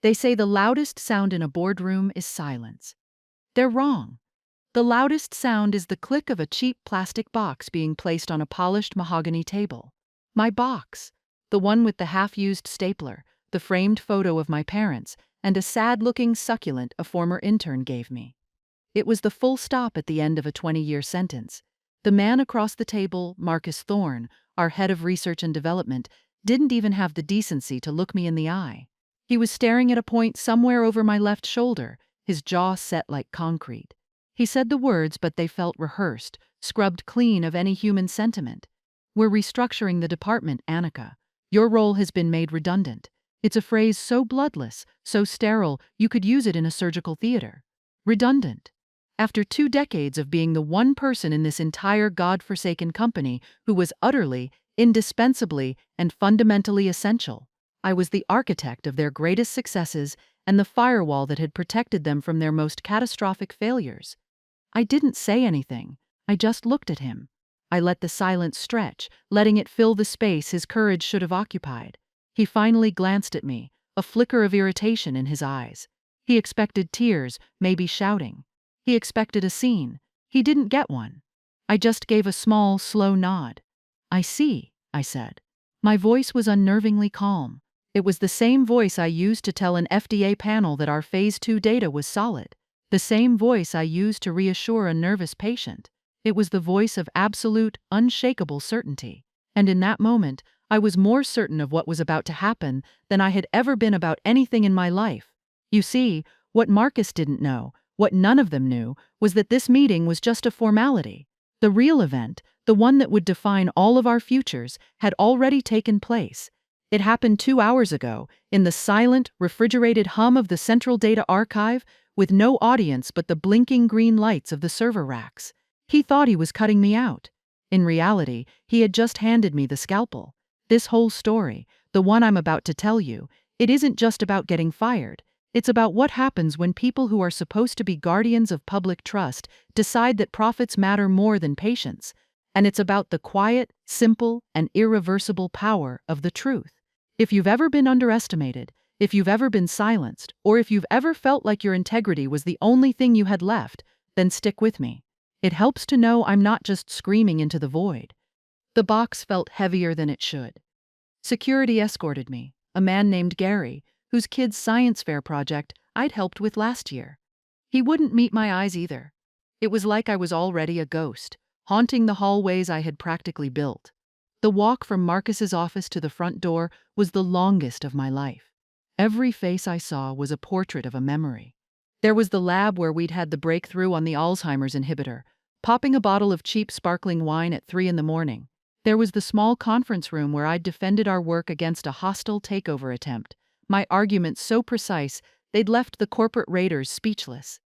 They say the loudest sound in a boardroom is silence. They're wrong. The loudest sound is the click of a cheap plastic box being placed on a polished mahogany table. My box, the one with the half-used stapler, the framed photo of my parents, and a sad-looking succulent a former intern gave me. It was the full stop at the end of a 20-year sentence. The man across the table, Marcus Thorne, our head of research and development, didn't even have the decency to look me in the eye. He was staring at a point somewhere over my left shoulder, his jaw set like concrete. He said the words, but they felt rehearsed, scrubbed clean of any human sentiment. "We're restructuring the department, Annika. Your role has been made redundant." It's a phrase so bloodless, so sterile, you could use it in a surgical theater. Redundant. After 2 decades of being the one person in this entire God-forsaken company who was utterly, indispensably, and fundamentally essential, I was the architect of their greatest successes and the firewall that had protected them from their most catastrophic failures. I didn't say anything. I just looked at him. I let the silence stretch, letting it fill the space his courage should have occupied. He finally glanced at me, a flicker of irritation in his eyes. He expected tears, maybe shouting. He expected a scene. He didn't get one. I just gave a small, slow nod. "I see," I said. My voice was unnervingly calm. It was the same voice I used to tell an FDA panel that our Phase 2 data was solid. The same voice I used to reassure a nervous patient. It was the voice of absolute, unshakable certainty. And in that moment, I was more certain of what was about to happen than I had ever been about anything in my life. You see, what Marcus didn't know, what none of them knew, was that this meeting was just a formality. The real event, the one that would define all of our futures, had already taken place. It happened 2 hours ago, in the silent, refrigerated hum of the Central Data Archive, with no audience but the blinking green lights of the server racks. He thought he was cutting me out. In reality, he had just handed me the scalpel. This whole story, the one I'm about to tell you, it isn't just about getting fired. It's about what happens when people who are supposed to be guardians of public trust decide that profits matter more than patients. And it's about the quiet, simple, and irreversible power of the truth. If you've ever been underestimated, if you've ever been silenced, or if you've ever felt like your integrity was the only thing you had left, then stick with me. It helps to know I'm not just screaming into the void. The box felt heavier than it should. Security escorted me, a man named Gary, whose kid's science fair project I'd helped with last year. He wouldn't meet my eyes either. It was like I was already a ghost, haunting the hallways I had practically built. The walk from Marcus's office to the front door was the longest of my life. Every face I saw was a portrait of a memory. There was the lab where we'd had the breakthrough on the Alzheimer's inhibitor, popping a bottle of cheap sparkling wine at 3 in the morning. There was the small conference room where I'd defended our work against a hostile takeover attempt, my arguments so precise they'd left the corporate raiders speechless.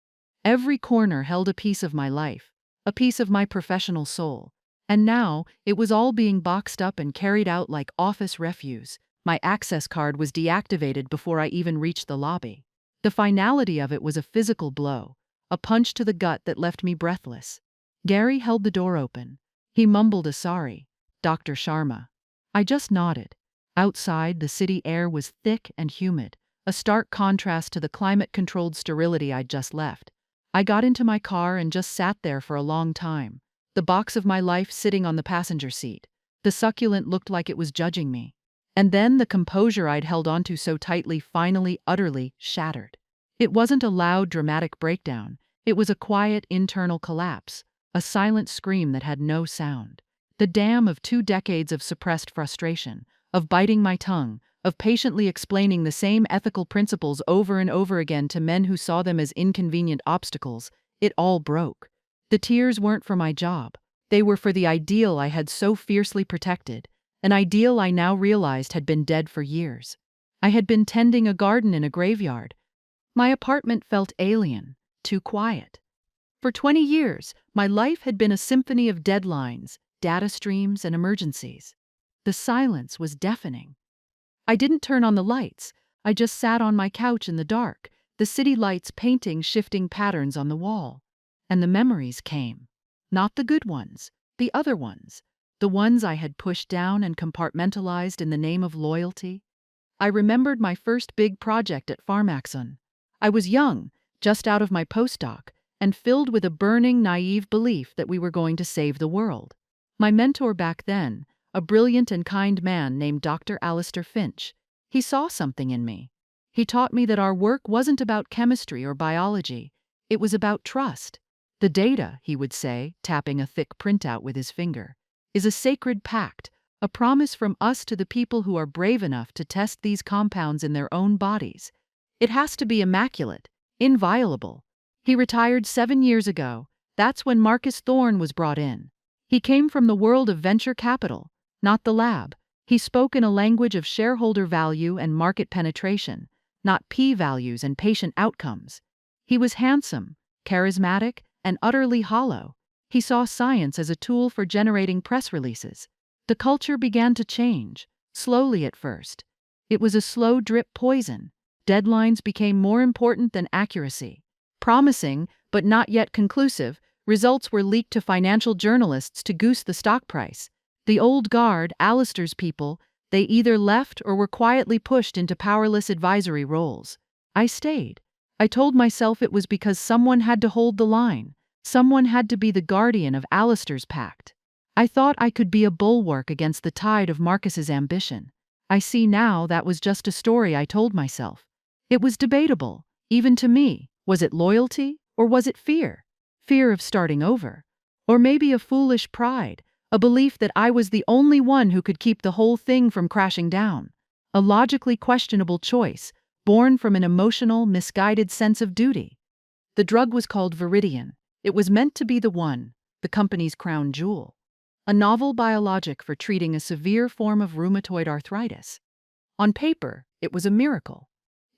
Every corner held a piece of my life, a piece of my professional soul. And now, it was all being boxed up and carried out like office refuse. My access card was deactivated before I even reached the lobby. The finality of it was a physical blow, a punch to the gut that left me breathless. Gary held the door open. He mumbled a sorry, "Dr. Sharma." I just nodded. Outside, the city air was thick and humid, a stark contrast to the climate-controlled sterility I'd just left. I got into my car and just sat there for a long time, the box of my life sitting on the passenger seat. The succulent looked like it was judging me. And then the composure I'd held onto so tightly finally, utterly shattered. It wasn't a loud, dramatic breakdown. It was a quiet, internal collapse, a silent scream that had no sound. The dam of 2 decades of suppressed frustration, of biting my tongue, of patiently explaining the same ethical principles over and over again to men who saw them as inconvenient obstacles, it all broke. The tears weren't for my job. They were for the ideal I had so fiercely protected, an ideal I now realized had been dead for years. I had been tending a garden in a graveyard. My apartment felt alien, too quiet. For 20 years, my life had been a symphony of deadlines, data streams, and emergencies. The silence was deafening. I didn't turn on the lights. I just sat on my couch in the dark, the city lights painting shifting patterns on the wall. And the memories came. Not the good ones, the other ones. The ones I had pushed down and compartmentalized in the name of loyalty. I remembered my first big project at Pharmaxon. I was young, just out of my postdoc, and filled with a burning, naive belief that we were going to save the world. My mentor back then, a brilliant and kind man named Dr. Alistair Finch, he saw something in me. He taught me that our work wasn't about chemistry or biology, it was about trust. The data, he would say, tapping a thick printout with his finger, is a sacred pact, a promise from us to the people who are brave enough to test these compounds in their own bodies. It has to be immaculate, inviolable. He retired 7 years ago. That's when Marcus Thorne was brought in. He came from the world of venture capital, not the lab. He spoke in a language of shareholder value and market penetration, not p-values and patient outcomes. He was handsome, charismatic, and utterly hollow. He saw science as a tool for generating press releases. The culture began to change, slowly at first. It was a slow drip poison. Deadlines became more important than accuracy. Promising, but not yet conclusive, results were leaked to financial journalists to goose the stock price. The old guard, Alistair's people, they either left or were quietly pushed into powerless advisory roles. I stayed. I told myself it was because someone had to hold the line. Someone had to be the guardian of Alistair's pact. I thought I could be a bulwark against the tide of Marcus's ambition. I see now that was just a story I told myself. It was debatable, even to me. Was it loyalty, or was it fear? Fear of starting over. Or maybe a foolish pride, a belief that I was the only one who could keep the whole thing from crashing down. A logically questionable choice, born from an emotional, misguided sense of duty. The drug was called Viridian. It was meant to be the one, the company's crown jewel. A novel biologic for treating a severe form of rheumatoid arthritis. On paper, it was a miracle.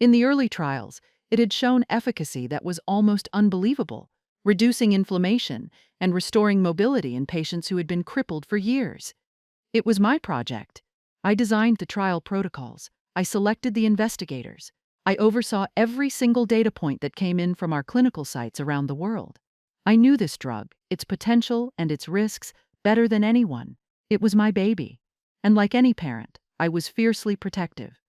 In the early trials, it had shown efficacy that was almost unbelievable, reducing inflammation and restoring mobility in patients who had been crippled for years. It was my project. I designed the trial protocols. I selected the investigators. I oversaw every single data point that came in from our clinical sites around the world. I knew this drug, its potential and its risks, better than anyone. It was my baby. And like any parent, I was fiercely protective.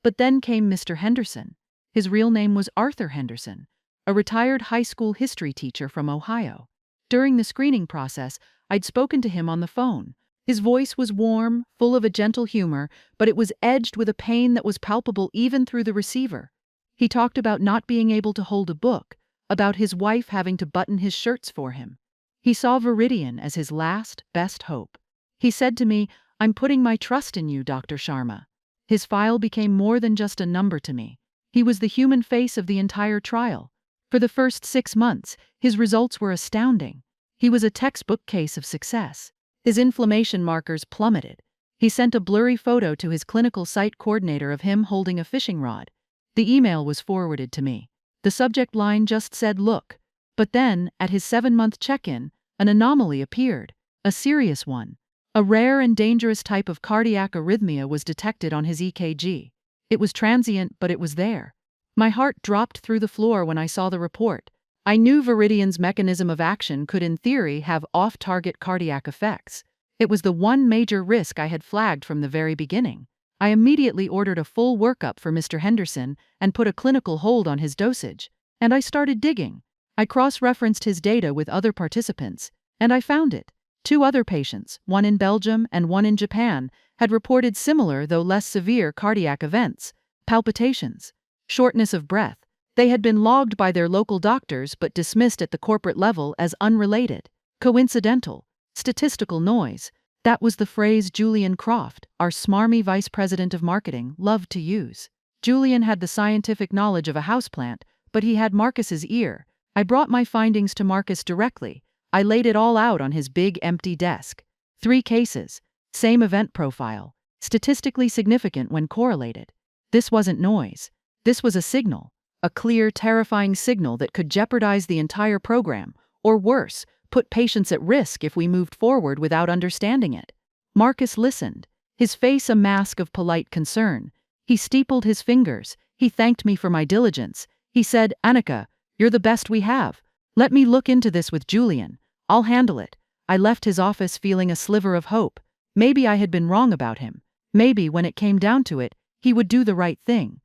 But then came Mr. Henderson. His real name was Arthur Henderson, a retired high school history teacher from Ohio. During the screening process, I'd spoken to him on the phone. His voice was warm, full of a gentle humor, but it was edged with a pain that was palpable even through the receiver. He talked about not being able to hold a book, about his wife having to button his shirts for him. He saw Viridian as his last, best hope. He said to me, "I'm putting my trust in you, Dr. Sharma." His file became more than just a number to me. He was the human face of the entire trial. For the first 6 months, his results were astounding. He was a textbook case of success. His inflammation markers plummeted. He sent a blurry photo to his clinical site coordinator of him holding a fishing rod. The email was forwarded to me. The subject line just said, "Look." But then, at his 7-month check-in, an anomaly appeared. A serious one. A rare and dangerous type of cardiac arrhythmia was detected on his EKG. It was transient, but it was there. My heart dropped through the floor when I saw the report. I knew Viridian's mechanism of action could in theory have off-target cardiac effects. It was the one major risk I had flagged from the very beginning. I immediately ordered a full workup for Mr. Henderson and put a clinical hold on his dosage. And I started digging. I cross-referenced his data with other participants, and I found it. 2 other patients, one in Belgium and one in Japan, had reported similar though less severe cardiac events, palpitations, shortness of breath. They had been logged by their local doctors but dismissed at the corporate level as unrelated, coincidental, statistical noise. That was the phrase Julian Croft, our smarmy vice president of marketing, loved to use. Julian had the scientific knowledge of a houseplant, but he had Marcus's ear. I brought my findings to Marcus directly. I laid it all out on his big empty desk. 3 cases, same event profile, statistically significant when correlated. This wasn't noise. This was a signal, a clear, terrifying signal that could jeopardize the entire program, or worse, put patients at risk if we moved forward without understanding it. Marcus listened, his face a mask of polite concern. He steepled his fingers. He thanked me for my diligence. He said, "Annika, you're the best we have. Let me look into this with Julian. I'll handle it." I left his office feeling a sliver of hope. Maybe I had been wrong about him. Maybe when it came down to it, He would do the right thing.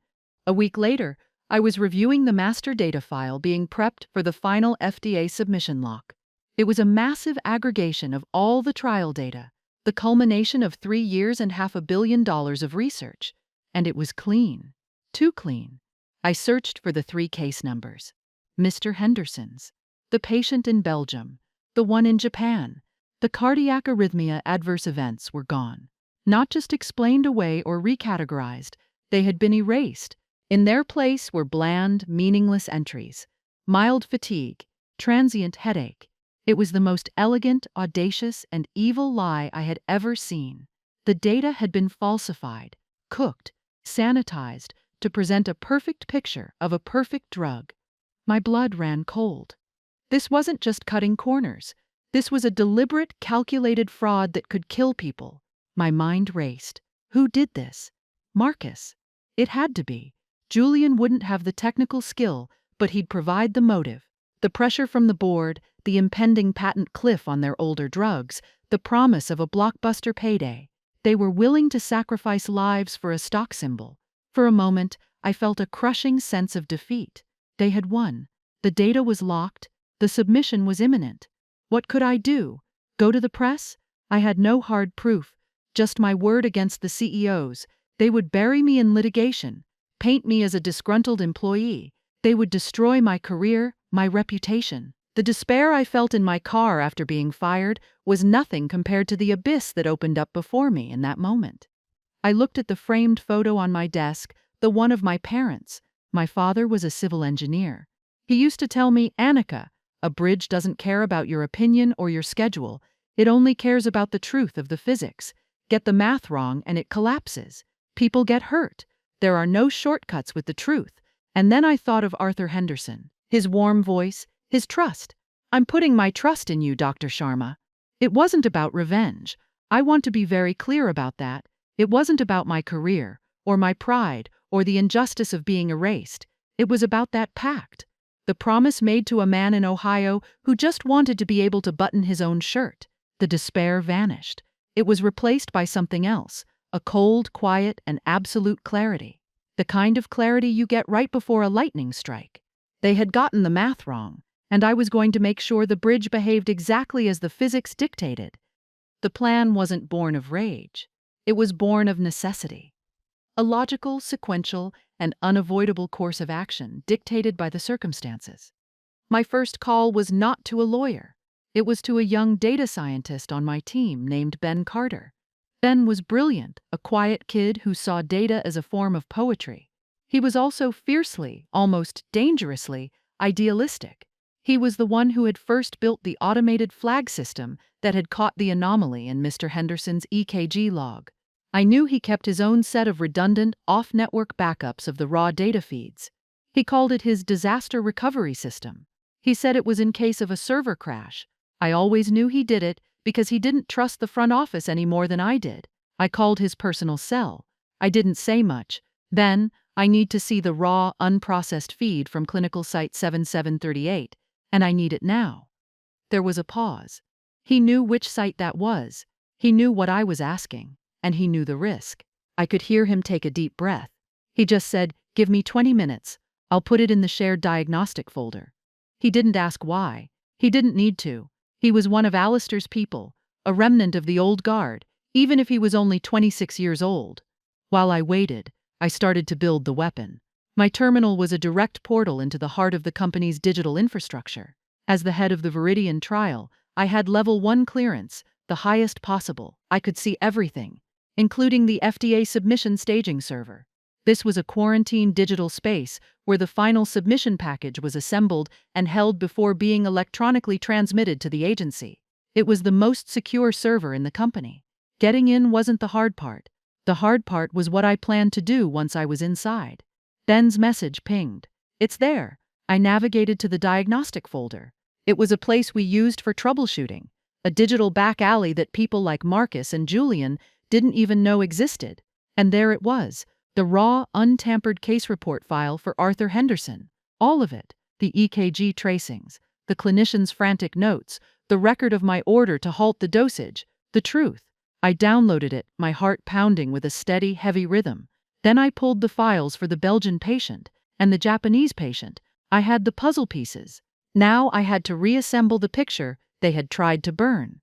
A week later, I was reviewing the master data file being prepped for the final FDA submission lock. It was a massive aggregation of all the trial data, the culmination of 3 years and $500 million of research. And it was clean. Too clean. I searched for the 3 case numbers. Mr. Henderson's, the patient in Belgium, the one in Japan. The cardiac arrhythmia adverse events were gone. Not just explained away or recategorized, they had been erased. In their place were bland, meaningless entries. Mild fatigue, transient headache. It was the most elegant, audacious, and evil lie I had ever seen. The data had been falsified, cooked, sanitized, to present a perfect picture of a perfect drug. My blood ran cold. This wasn't just cutting corners. This was a deliberate, calculated fraud that could kill people. My mind raced. Who did this? Marcus. It had to be. Julian wouldn't have the technical skill, but he'd provide the motive. The pressure from the board, the impending patent cliff on their older drugs, the promise of a blockbuster payday. They were willing to sacrifice lives for a stock symbol. For a moment, I felt a crushing sense of defeat. They had won. The data was locked. The submission was imminent. What could I do? Go to the press? I had no hard proof, just my word against the CEOs. They would bury me in litigation, paint me as a disgruntled employee. They would destroy my career, my reputation. The despair I felt in my car after being fired was nothing compared to the abyss that opened up before me in that moment. I looked at the framed photo on my desk, the one of my parents. My father was a civil engineer. He used to tell me, Annika, a bridge doesn't care about your opinion or your schedule. It only cares about the truth of the physics. Get the math wrong and it collapses. People get hurt. There are no shortcuts with the truth. And then I thought of Arthur Henderson, his warm voice, his trust. I'm putting my trust in you, Dr. Sharma. It wasn't about revenge. I want to be very clear about that. It wasn't about my career, or my pride, or the injustice of being erased. It was about that pact. The promise made to a man in Ohio who just wanted to be able to button his own shirt. The despair vanished. It was replaced by something else, a cold, quiet, and absolute clarity. The kind of clarity you get right before a lightning strike. They had gotten the math wrong, and I was going to make sure the bridge behaved exactly as the physics dictated. The plan wasn't born of rage. It was born of necessity. A logical, sequential, and unavoidable course of action dictated by the circumstances. My first call was not to a lawyer. It was to a young data scientist on my team named Ben Carter. Ben was brilliant, a quiet kid who saw data as a form of poetry. He was also fiercely, almost dangerously, idealistic. He was the one who had first built the automated flag system that had caught the anomaly in Mr. Henderson's EKG log. I knew he kept his own set of redundant, off-network backups of the raw data feeds. He called it his disaster recovery system. He said it was in case of a server crash. I always knew he did it because he didn't trust the front office any more than I did. I called his personal cell. I didn't say much. Then, I need to see the raw, unprocessed feed from clinical site 7738, and I need it now. There was a pause. He knew which site that was. He knew what I was asking, and he knew the risk. I could hear him take a deep breath. He just said, "Give me 20 minutes. I'll put it in the shared diagnostic folder." He didn't ask why. He didn't need to. He was one of Alistair's people, a remnant of the old guard, even if he was only 26 years old. While I waited, I started to build the weapon. My terminal was a direct portal into the heart of the company's digital infrastructure. As the head of the Viridian trial, I had level 1 clearance, the highest possible. I could see everything, including the FDA submission staging server. This was a quarantine digital space where the final submission package was assembled and held before being electronically transmitted to the agency. It was the most secure server in the company. Getting in wasn't the hard part. The hard part was what I planned to do once I was inside. Ben's message pinged. "It's there." I navigated to the diagnostic folder. It was a place we used for troubleshooting, a digital back alley that people like Marcus and Julian didn't even know existed. And there it was. The raw, untampered case report file for Arthur Henderson. All of it. The EKG tracings, the clinician's frantic notes, the record of my order to halt the dosage, the truth. I downloaded it, my heart pounding with a steady, heavy rhythm. Then I pulled the files for the Belgian patient and the Japanese patient. I had the puzzle pieces. Now I had to reassemble the picture they had tried to burn.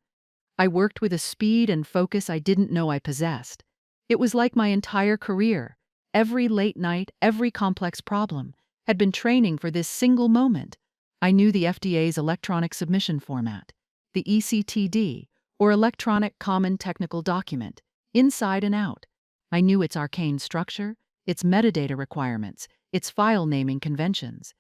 I worked with a speed and focus I didn't know I possessed. It was like my entire career, every late night, every complex problem, had been training for this single moment. I knew the FDA's electronic submission format, the ECTD, or Electronic Common Technical Document, inside and out. I knew its arcane structure, its metadata requirements, its file naming conventions.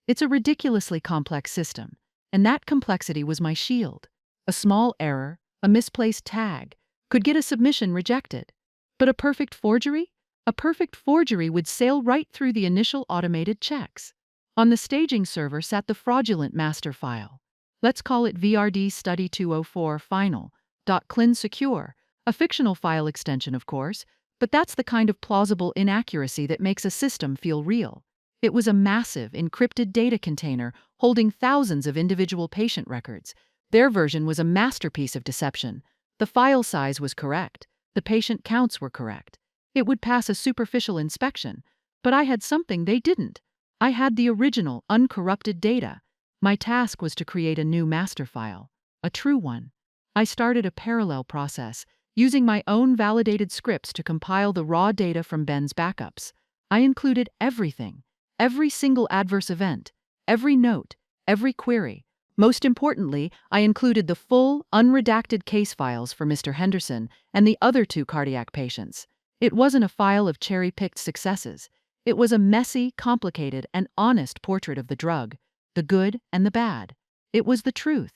It's a ridiculously complex system, and that complexity was my shield. A small error, a misplaced tag, could get a submission rejected. But a perfect forgery? A perfect forgery would sail right through the initial automated checks. On the staging server sat the fraudulent master file. Let's call it VRD Study 204 Final.clin secure, a fictional file extension, of course, but that's the kind of plausible inaccuracy that makes a system feel real. It was a massive, encrypted data container holding thousands of individual patient records. Their version was a masterpiece of deception. The file size was correct. The patient counts were correct. It would pass a superficial inspection. But I had something they didn't. I had the original, uncorrupted data. My task was to create a new master file, a true one. I started a parallel process, using my own validated scripts to compile the raw data from Ben's backups. I included everything, every single adverse event, every note, every query. Most importantly, I included the full, unredacted case files for Mr. Henderson and the other 2 cardiac patients. It wasn't a file of cherry-picked successes. It was a messy, complicated, and honest portrait of the drug, the good and the bad. It was the truth.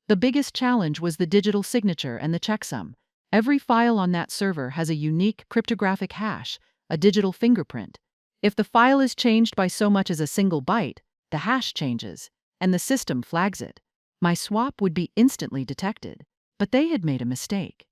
The biggest challenge was the digital signature and the checksum. Every file on that server has a unique cryptographic hash, a digital fingerprint. If the file is changed by so much as a single byte, the hash changes, and the system flags it. My swap would be instantly detected, but they had made a mistake.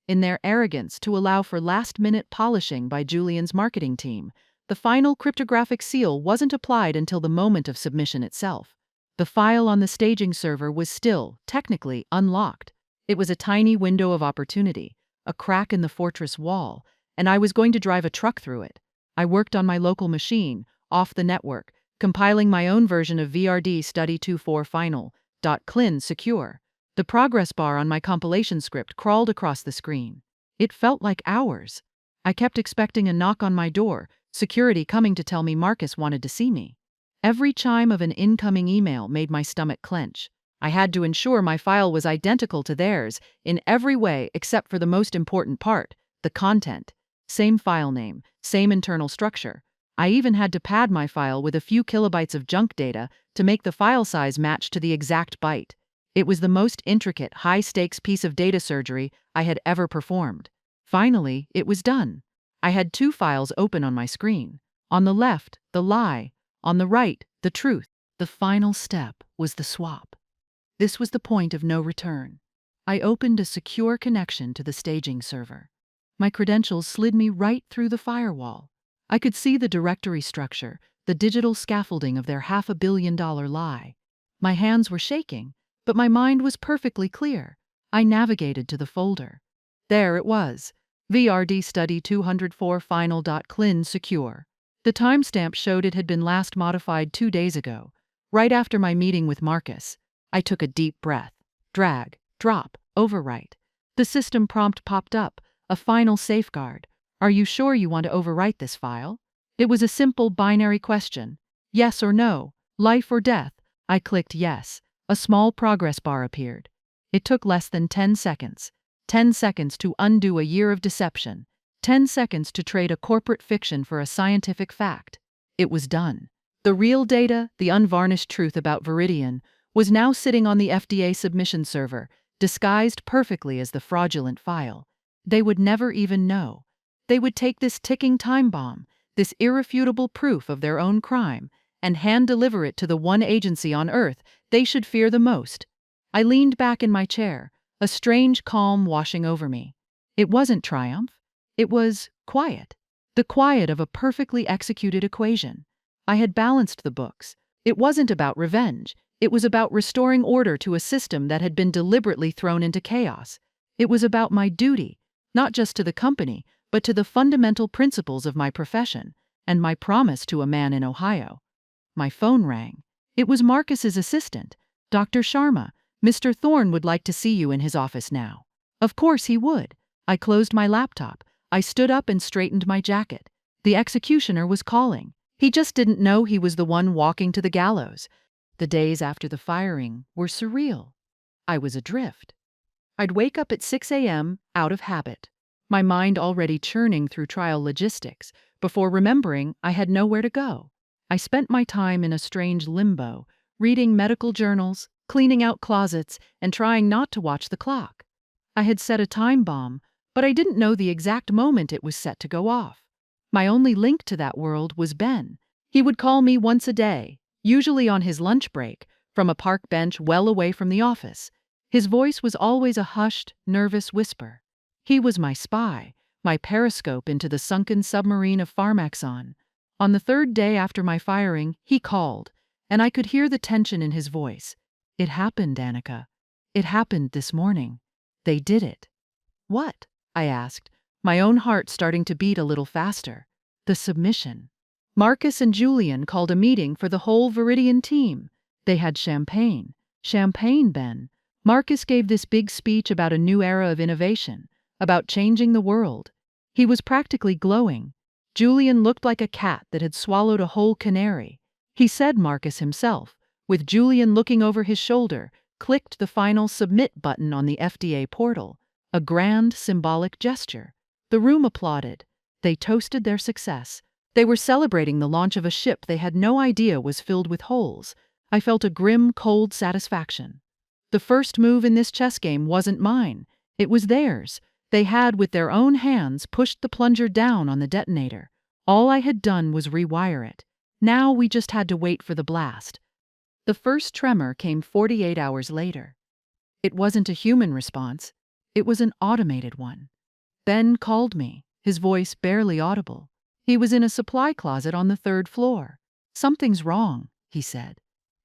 In their arrogance to allow for last-minute polishing by Julian's marketing team, the final cryptographic seal wasn't applied until the moment of submission itself. The file on the staging server was still, technically, unlocked. It was a tiny window of opportunity, a crack in the fortress wall, and I was going to drive a truck through it. I worked on my local machine, off the network, compiling my own version of VRD Study 24 Final.clin secure. The progress bar on my compilation script crawled across the screen. It felt like hours. I kept expecting a knock on my door, security coming to tell me Marcus wanted to see me. Every chime of an incoming email made my stomach clench. I had to ensure my file was identical to theirs in every way except for the most important part, the content. Same file name, same internal structure. I even had to pad my file with a few kilobytes of junk data to make the file size match to the exact byte. It was the most intricate, high-stakes piece of data surgery I had ever performed. Finally, it was done. I had 2 files open on my screen. On the left, the lie. On the right, the truth. The final step was the swap. This was the point of no return. I opened a secure connection to the staging server. My credentials slid me right through the firewall. I could see the directory structure, the digital scaffolding of their $500 million lie. My hands were shaking, but my mind was perfectly clear. I navigated to the folder. There it was, VRD Study 204 Final.clin secure. The timestamp showed it had been last modified 2 days ago, right after my meeting with Marcus. I took a deep breath. Drag, drop, overwrite. The system prompt popped up, a final safeguard. Are you sure you want to overwrite this file? It was a simple binary question. Yes or no, life or death. I clicked yes. A small progress bar appeared. It took less than 10 seconds. 10 seconds to undo a year of deception. 10 seconds to trade a corporate fiction for a scientific fact. It was done. The real data, the unvarnished truth about Viridian, was now sitting on the FDA submission server, disguised perfectly as the fraudulent file. They would never even know. They would take this ticking time bomb, this irrefutable proof of their own crime, and hand-deliver it to the one agency on Earth they should fear the most. I leaned back in my chair, a strange calm washing over me. It wasn't triumph. It was quiet. The quiet of a perfectly executed equation. I had balanced the books. It wasn't about revenge. It was about restoring order to a system that had been deliberately thrown into chaos. It was about my duty, not just to the company, but to the fundamental principles of my profession and my promise to a man in Ohio. My phone rang. It was Marcus's assistant, Dr. Sharma. Mr. Thorne would like to see you in his office now. Of course he would. I closed my laptop. I stood up and straightened my jacket. The executioner was calling. He just didn't know he was the one walking to the gallows. The days after the firing were surreal. I was adrift. I'd wake up at 6 a.m. out of habit, my mind already churning through trial logistics, before remembering I had nowhere to go. I spent my time in a strange limbo, reading medical journals, cleaning out closets, and trying not to watch the clock. I had set a time bomb, but I didn't know the exact moment it was set to go off. My only link to that world was Ben. He would call me once a day, usually on his lunch break, from a park bench well away from the office. His voice was always a hushed, nervous whisper. He was my spy, my periscope into the sunken submarine of Pharmaxon. On the third day after my firing, he called, and I could hear the tension in his voice. "It happened, Annika. It happened this morning. They did it." "What?" I asked, my own heart starting to beat a little faster. "The submission. Marcus and Julian called a meeting for the whole Viridian team. They had champagne. Champagne, Ben. Marcus gave this big speech about a new era of innovation, about changing the world. He was practically glowing. Julian looked like a cat that had swallowed a whole canary. He said Marcus himself, with Julian looking over his shoulder, clicked the final submit button on the FDA portal, a grand symbolic gesture. The room applauded. They toasted their success. They were celebrating the launch of a ship they had no idea was filled with holes. I felt a grim, cold satisfaction. The first move in this chess game wasn't mine. It was theirs. They had, with their own hands, pushed the plunger down on the detonator. All I had done was rewire it. Now we just had to wait for the blast. The first tremor came 48 hours later. It wasn't a human response. It was an automated one. Ben called me, his voice barely audible. He was in a supply closet on the third floor. "Something's wrong," he said.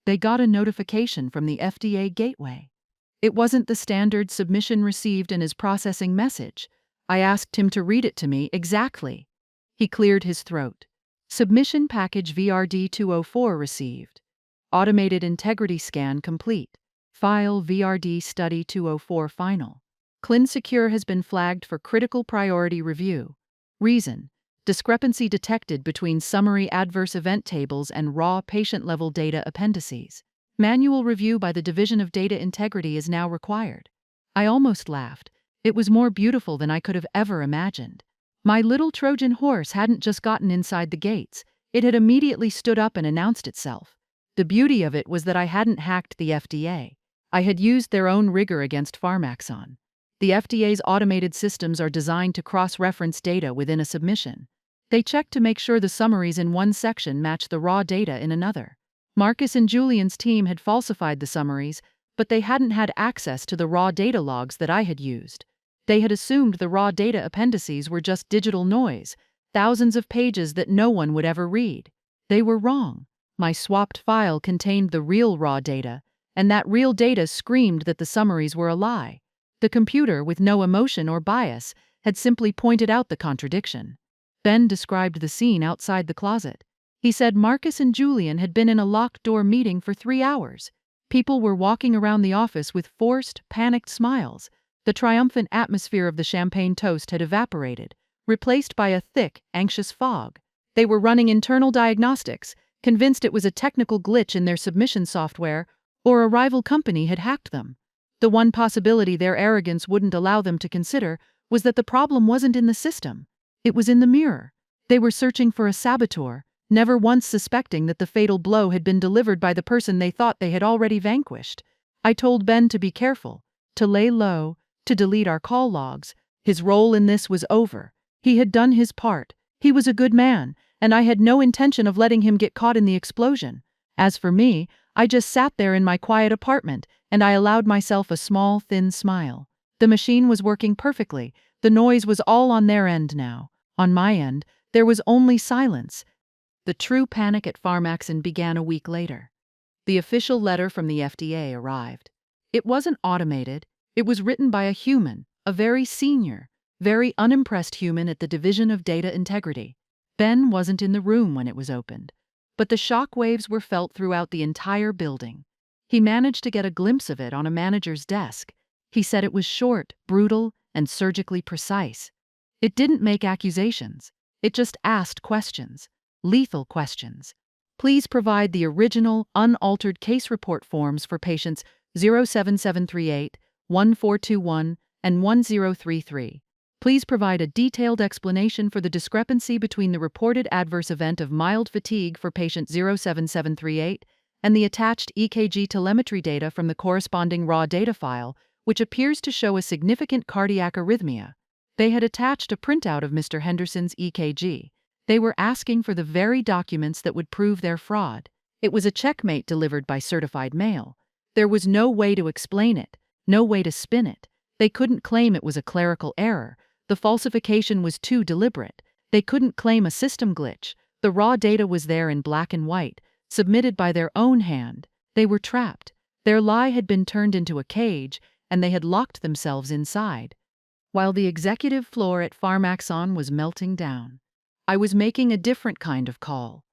"They got a notification from the FDA gateway." It wasn't the standard submission received and is processing message. I asked him to read it to me exactly. He cleared his throat. "Submission package VRD 204 received. Automated integrity scan complete. File VRD study 204 final. ClinSecure has been flagged for critical priority review. Reason: discrepancy detected between summary adverse event tables and raw patient-level data appendices. Manual review by the Division of Data Integrity is now required." I almost laughed. It was more beautiful than I could have ever imagined. My little Trojan horse hadn't just gotten inside the gates. It had immediately stood up and announced itself. The beauty of it was that I hadn't hacked the FDA. I had used their own rigor against Pharmaxon. The FDA's automated systems are designed to cross-reference data within a submission. They check to make sure the summaries in one section match the raw data in another. Marcus and Julian's team had falsified the summaries, but they hadn't had access to the raw data logs that I had used. They had assumed the raw data appendices were just digital noise, thousands of pages that no one would ever read. They were wrong. My swapped file contained the real raw data, and that real data screamed that the summaries were a lie. The computer, with no emotion or bias, had simply pointed out the contradiction. Ben described the scene outside the closet. He said Marcus and Julian had been in a locked-door meeting for 3 hours. People were walking around the office with forced, panicked smiles. The triumphant atmosphere of the champagne toast had evaporated, replaced by a thick, anxious fog. They were running internal diagnostics, convinced it was a technical glitch in their submission software, or a rival company had hacked them. The one possibility their arrogance wouldn't allow them to consider was that the problem wasn't in the system. It was in the mirror. They were searching for a saboteur, never once suspecting that the fatal blow had been delivered by the person they thought they had already vanquished. I told Ben to be careful, to lay low, to delete our call logs. His role in this was over. He had done his part. He was a good man, and I had no intention of letting him get caught in the explosion. As for me, I just sat there in my quiet apartment, and I allowed myself a small, thin smile. The machine was working perfectly. The noise was all on their end now. On my end, there was only silence. The true panic at Pharmaxon began a week later. The official letter from the FDA arrived. It wasn't automated. It was written by a human, a very senior, very unimpressed human at the Division of Data Integrity. Ben wasn't in the room when it was opened, but the shock waves were felt throughout the entire building. He managed to get a glimpse of it on a manager's desk. He said it was short, brutal, and surgically precise. It didn't make accusations. It just asked questions. Lethal questions. Please provide the original, unaltered case report forms for patients 07738, 1421, and 1033. Please provide a detailed explanation for the discrepancy between the reported adverse event of mild fatigue for patient 07738 and the attached EKG telemetry data from the corresponding raw data file, which appears to show a significant cardiac arrhythmia. They had attached a printout of Mr. Henderson's EKG. They were asking for the very documents that would prove their fraud. It was a checkmate delivered by certified mail. There was no way to explain it, no way to spin it. They couldn't claim it was a clerical error. The falsification was too deliberate. They couldn't claim a system glitch. The raw data was there in black and white, submitted by their own hand. They were trapped. Their lie had been turned into a cage, and they had locked themselves inside. While the executive floor at Pharmaxon was melting down, I was making a different kind of call.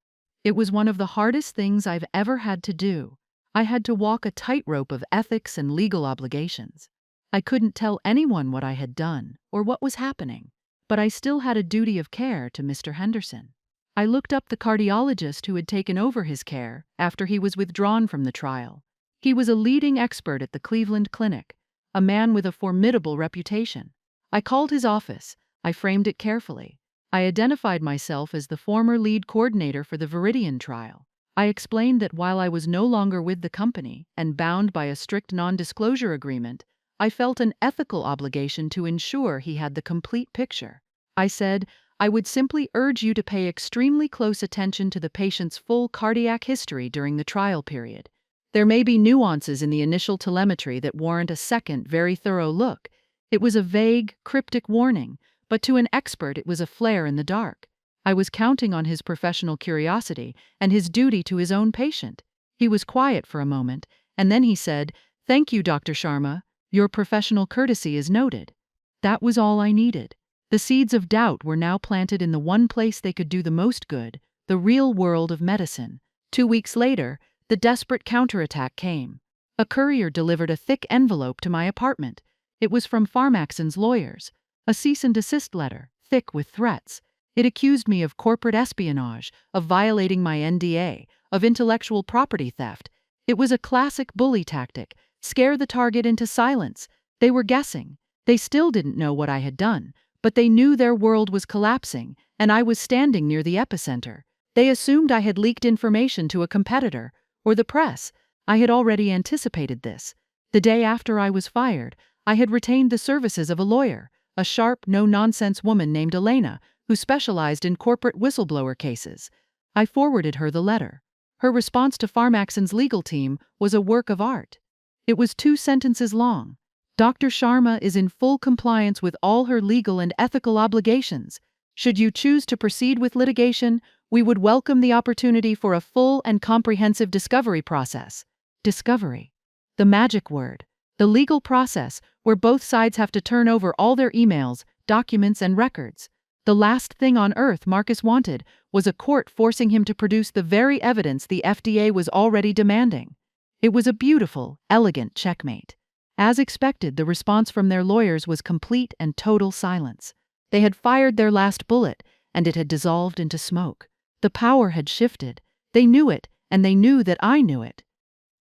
It was one of the hardest things I've ever had to do. I had to walk a tightrope of ethics and legal obligations. I couldn't tell anyone what I had done or what was happening, but I still had a duty of care to Mr. Henderson. I looked up the cardiologist who had taken over his care after he was withdrawn from the trial. He was a leading expert at the Cleveland Clinic, a man with a formidable reputation. I called his office. I framed it carefully. I identified myself as the former lead coordinator for the Viridian trial. I explained that while I was no longer with the company and bound by a strict non-disclosure agreement, I felt an ethical obligation to ensure he had the complete picture. I said, I would simply urge you to pay extremely close attention to the patient's full cardiac history during the trial period. There may be nuances in the initial telemetry that warrant a second, very thorough look. It was a vague, cryptic warning, but to an expert it was a flare in the dark. I was counting on his professional curiosity and his duty to his own patient. He was quiet for a moment, and then he said, "Thank you, Dr. Sharma. Your professional courtesy is noted." That was all I needed. The seeds of doubt were now planted in the one place they could do the most good, the real world of medicine. 2 weeks later, the desperate counterattack came. A courier delivered a thick envelope to my apartment. It was from Pharmaxon's lawyers. A cease and desist letter, thick with threats. It accused me of corporate espionage, of violating my NDA, of intellectual property theft. It was a classic bully tactic. Scare the target into silence. They were guessing. They still didn't know what I had done, but they knew their world was collapsing, and I was standing near the epicenter. They assumed I had leaked information to a competitor, or the press. I had already anticipated this. The day after I was fired, I had retained the services of a lawyer, a sharp, no-nonsense woman named Elena, who specialized in corporate whistleblower cases. I forwarded her the letter. Her response to Pharmaxon's legal team was a work of art. It was 2 sentences long. Dr. Sharma is in full compliance with all her legal and ethical obligations. Should you choose to proceed with litigation, we would welcome the opportunity for a full and comprehensive discovery process. Discovery. The magic word. The legal process where both sides have to turn over all their emails, documents, and records. The last thing on earth Marcus wanted was a court forcing him to produce the very evidence the FDA was already demanding. It was a beautiful, elegant checkmate. As expected, the response from their lawyers was complete and total silence. They had fired their last bullet, and it had dissolved into smoke. The power had shifted. They knew it, and they knew that I knew it.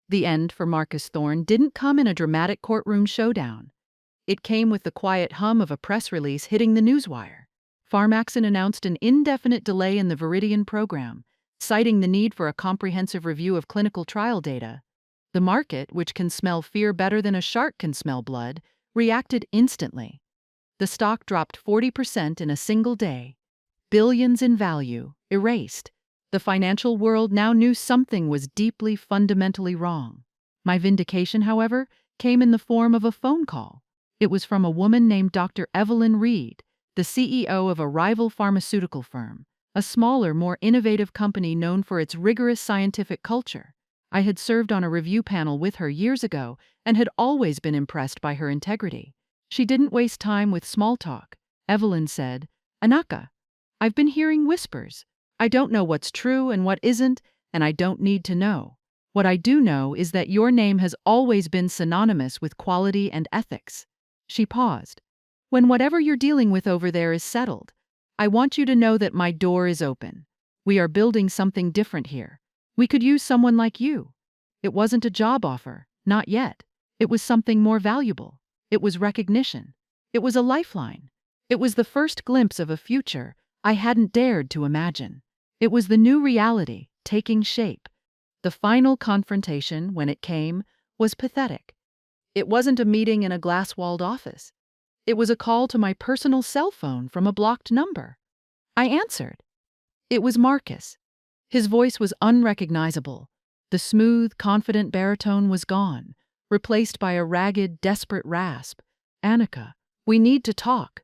The end for Marcus Thorne didn't come in a dramatic courtroom showdown. It came with the quiet hum of a press release hitting the newswire. Pharmaxon announced an indefinite delay in the Viridian program, citing the need for a comprehensive review of clinical trial data. The market, which can smell fear better than a shark can smell blood, reacted instantly. The stock dropped 40% in a single day. Billions in value, erased. The financial world now knew something was deeply, fundamentally wrong. My vindication, however, came in the form of a phone call. It was from a woman named Dr. Evelyn Reed, the CEO of a rival pharmaceutical firm, a smaller, more innovative company known for its rigorous scientific culture. I had served on a review panel with her years ago and had always been impressed by her integrity. She didn't waste time with small talk. Evelyn said, "Annika, I've been hearing whispers. I don't know what's true and what isn't, and I don't need to know. What I do know is that your name has always been synonymous with quality and ethics." She paused. "When whatever you're dealing with over there is settled, I want you to know that my door is open. We are building something different here. We could use someone like you." It wasn't a job offer, not yet. It was something more valuable. It was recognition. It was a lifeline. It was the first glimpse of a future I hadn't dared to imagine. It was the new reality taking shape. The final confrontation, when it came, was pathetic. It wasn't a meeting in a glass-walled office. It was a call to my personal cell phone from a blocked number. I answered. It was Marcus. His voice was unrecognizable. The smooth, confident baritone was gone, replaced by a ragged, desperate rasp. "Annika, we need to talk."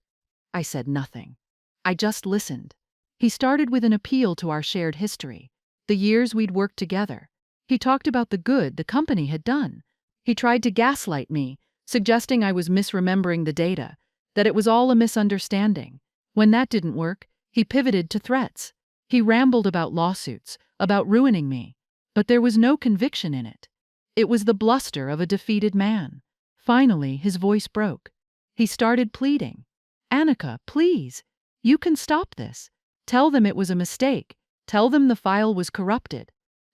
I said nothing. I just listened. He started with an appeal to our shared history, the years we'd worked together. He talked about the good the company had done. He tried to gaslight me, suggesting I was misremembering the data, that it was all a misunderstanding. When that didn't work, he pivoted to threats. He rambled about lawsuits, about ruining me. But there was no conviction in it. It was the bluster of a defeated man. Finally, his voice broke. He started pleading. "Annika, please. You can stop this. Tell them it was a mistake. Tell them the file was corrupted.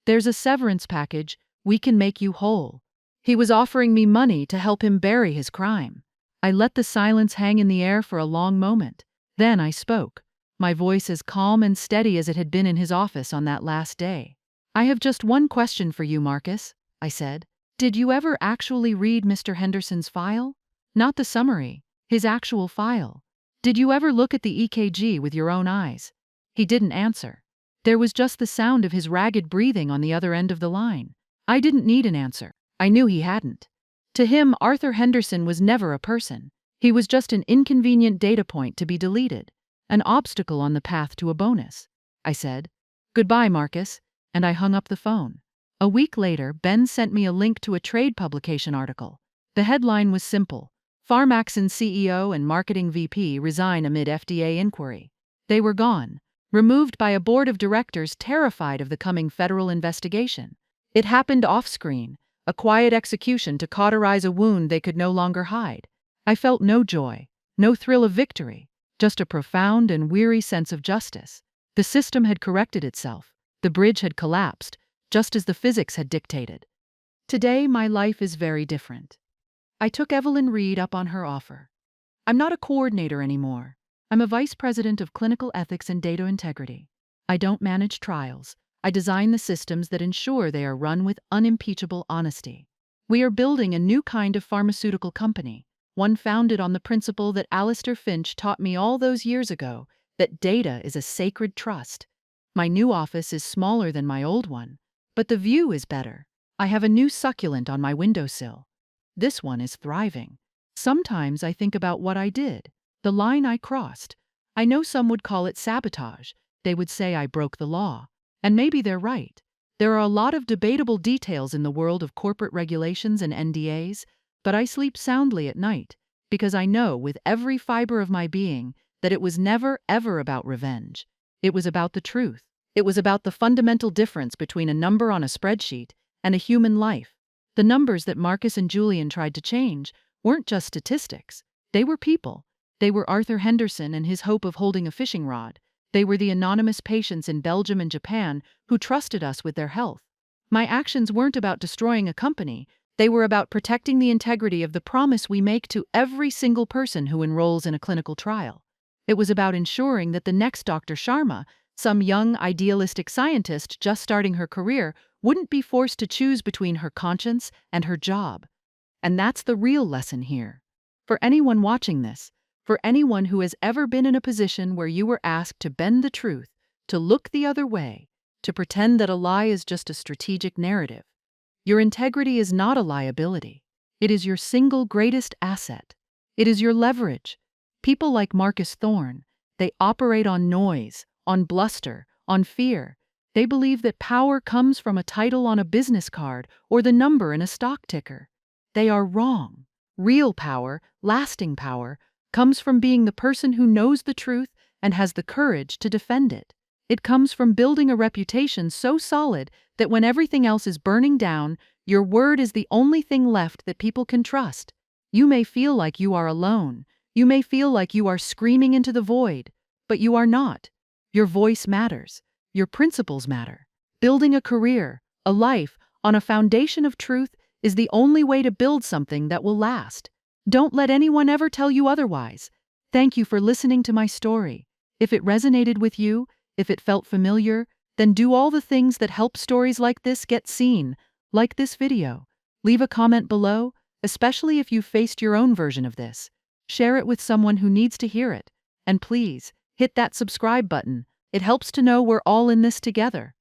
There's a severance package. We can make you whole." He was offering me money to help him bury his crime. I let the silence hang in the air for a long moment. Then I spoke, my voice as calm and steady as it had been in his office on that last day. "I have just one question for you, Marcus," I said. "Did you ever actually read Mr. Henderson's file? Not the summary, his actual file. Did you ever look at the EKG with your own eyes?" He didn't answer. There was just the sound of his ragged breathing on the other end of the line. I didn't need an answer. I knew he hadn't. To him, Arthur Henderson was never a person. He was just an inconvenient data point to be deleted, an obstacle on the path to a bonus. I said, "Goodbye, Marcus," and I hung up the phone. A week later, Ben sent me a link to a trade publication article. The headline was simple: "Pharmaxon CEO and Marketing VP resign amid FDA inquiry." They were gone, removed by a board of directors terrified of the coming federal investigation. It happened off-screen, a quiet execution to cauterize a wound they could no longer hide. I felt no joy, no thrill of victory, just a profound and weary sense of justice. The system had corrected itself. The bridge had collapsed, just as the physics had dictated. Today, my life is very different. I took Evelyn Reed up on her offer. I'm not a coordinator anymore. I'm a vice president of clinical ethics and data integrity. I don't manage trials. I design the systems that ensure they are run with unimpeachable honesty. We are building a new kind of pharmaceutical company, one founded on the principle that Alistair Finch taught me all those years ago, that data is a sacred trust. My new office is smaller than my old one, but the view is better. I have a new succulent on my windowsill. This one is thriving. Sometimes I think about what I did, the line I crossed. I know some would call it sabotage. They would say I broke the law. And maybe they're right. There are a lot of debatable details in the world of corporate regulations and NDAs, but I sleep soundly at night because I know with every fiber of my being that it was never, ever about revenge. It was about the truth. It was about the fundamental difference between a number on a spreadsheet and a human life. The numbers that Marcus and Julian tried to change weren't just statistics. They were people. They were Arthur Henderson and his hope of holding a fishing rod. They were the anonymous patients in Belgium and Japan who trusted us with their health. My actions weren't about destroying a company. They were about protecting the integrity of the promise we make to every single person who enrolls in a clinical trial. It was about ensuring that the next Dr. Sharma, some young, idealistic scientist just starting her career, wouldn't be forced to choose between her conscience and her job. And that's the real lesson here. For anyone watching this, for anyone who has ever been in a position where you were asked to bend the truth, to look the other way, to pretend that a lie is just a strategic narrative, your integrity is not a liability. It is your single greatest asset. It is your leverage. People like Marcus Thorne, they operate on noise, on bluster, on fear. They believe that power comes from a title on a business card or the number in a stock ticker. They are wrong. Real power, lasting power, comes from being the person who knows the truth and has the courage to defend it. It comes from building a reputation so solid that when everything else is burning down, your word is the only thing left that people can trust. You may feel like you are alone. You may feel like you are screaming into the void, but you are not. Your voice matters. Your principles matter. Building a career, a life, on a foundation of truth is the only way to build something that will last. Don't let anyone ever tell you otherwise. Thank you for listening to my story. If it resonated with you, if it felt familiar, then do all the things that help stories like this get seen, like this video. Leave a comment below, especially if you've faced your own version of this. Share it with someone who needs to hear it. And please, hit that subscribe button. It helps to know we're all in this together.